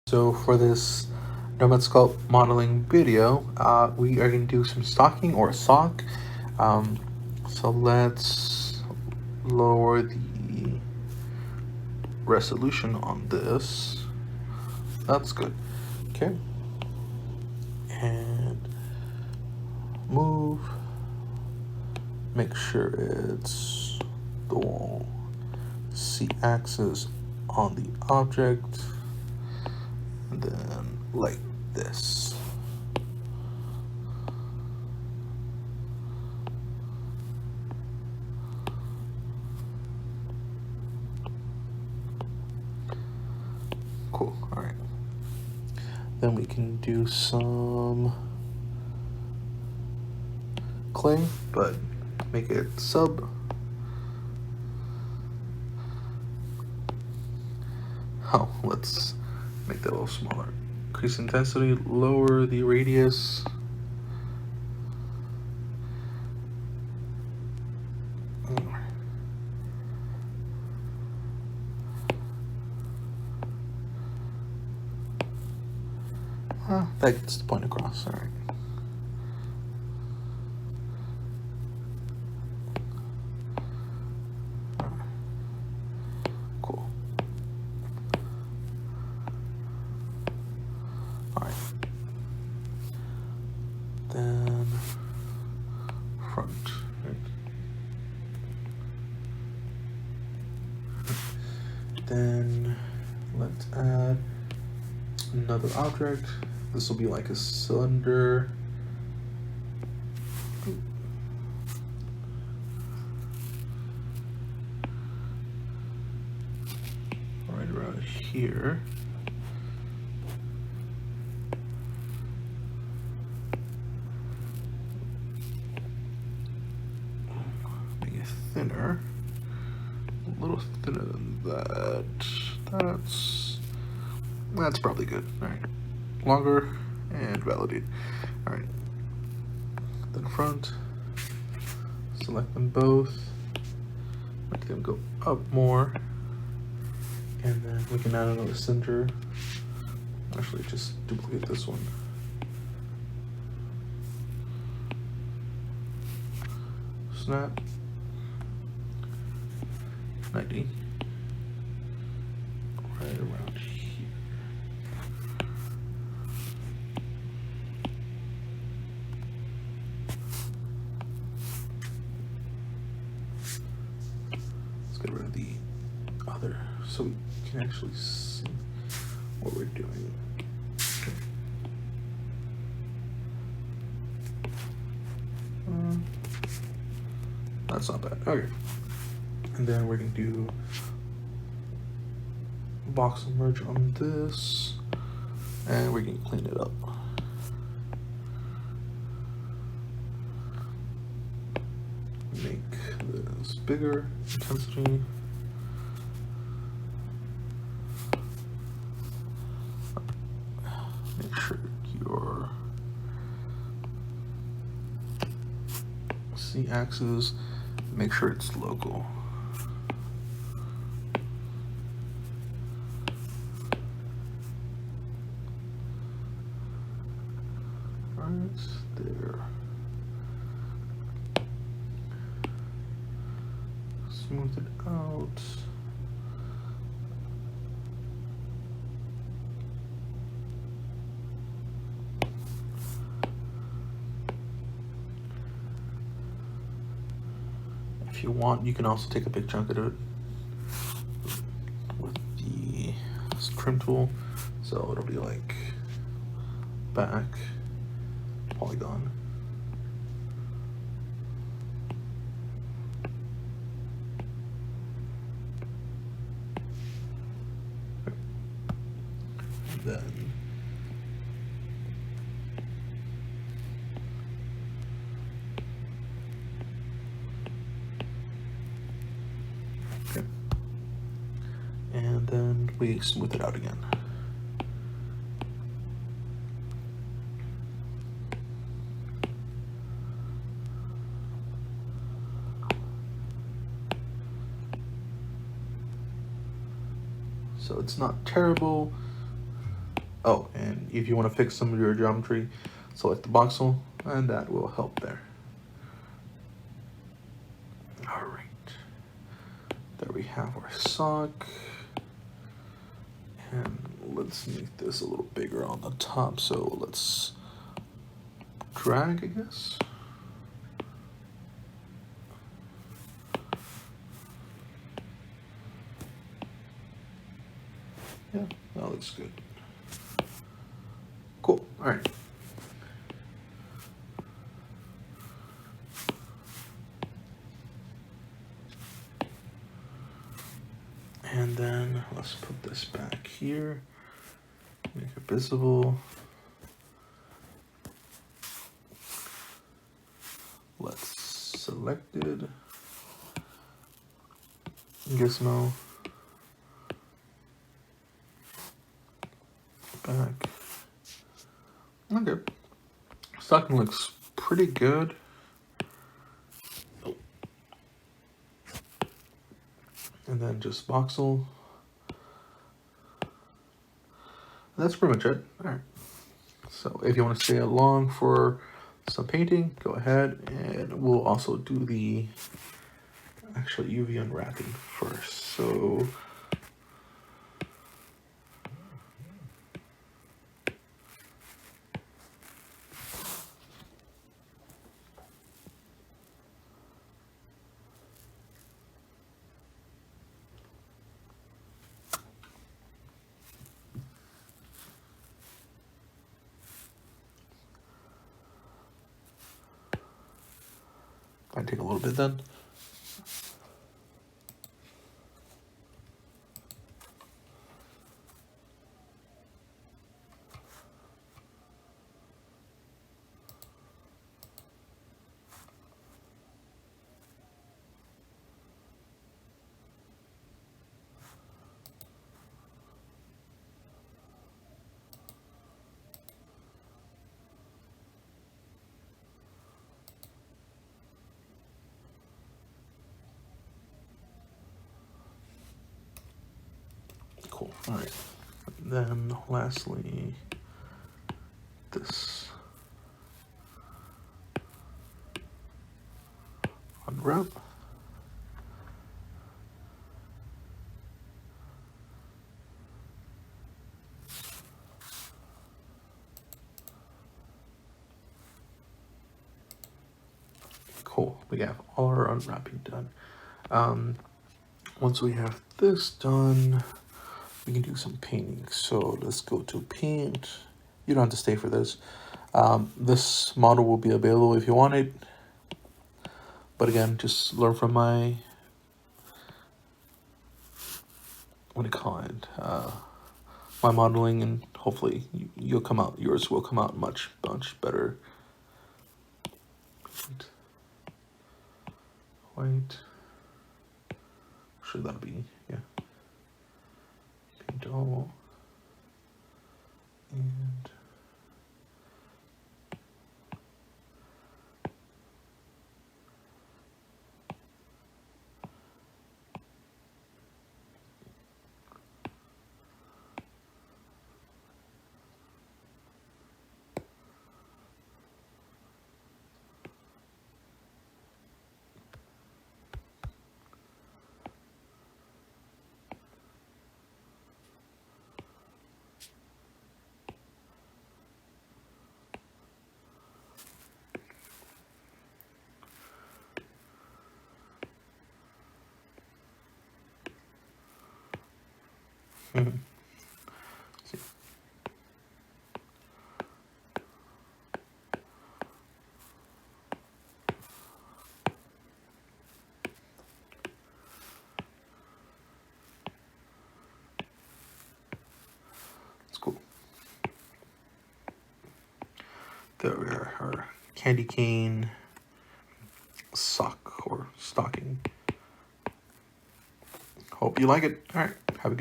So for this Nomad Sculpt modeling video, we are going to do some stocking or sock. So let's lower the resolution on this. That's good. Okay. And move. Make sure it's the Z-axis on the object. And then like this. Cool. All right. Then we can do some clay, but make it sub. Oh, let's make that a little smaller. Increase intensity, lower the radius. That gets the point across, all right. Cool. All right. Then front, right? Then let's add another object. This will be like a cylinder. Right around here. Make it thinner. A little thinner than that. That's probably good. All right. Longer and validate. All right. Then front. Select them both. Make them go up more. And then we can add another center. Actually, just duplicate this one. Snap. 90. Right around here. Let's get rid of the other so we can actually see what we're doing. Okay. That's not bad. Okay. And then we're going to do box and merge on this, and we're going to clean it up. Make this bigger, intensity. Make sure your Z-axis, make sure it's local. Right there. Smooth it out. If you want, you can also take a big chunk of it with the trim tool, so it'll be like back polygon. And then okay. And then we smooth it out again. So it's not terrible, Oh, and if you want to fix some of your geometry, select the voxel, and that will help there. All right. There we have our sock. And let's make this a little bigger on the top. So let's drag, I guess. Yeah, that looks good. Cool, all right. And then let's put this back here, make it visible. Let's select it. Gizmo. Back. Okay. Stocking looks pretty good. Oh. And then just voxel. That's pretty much it. All right. So if you want to stay along for some painting, go ahead, and we'll also do the actual UV unwrapping first. So might take a little bit then. Cool. All right. Then lastly, this unwrap. Cool. We have all our unwrapping done. Once we have this done, we can do some painting. So let's go to paint. You don't have to stay for this. This model will be available if you want it. But again, just learn from my, what do you call it? My modeling, and hopefully yours will come out much better. White. Sure, that'll be, yeah. Paint all. And see. It's cool. There we are, our candy cane sock or stocking. Hope you like it. All right, have a good day.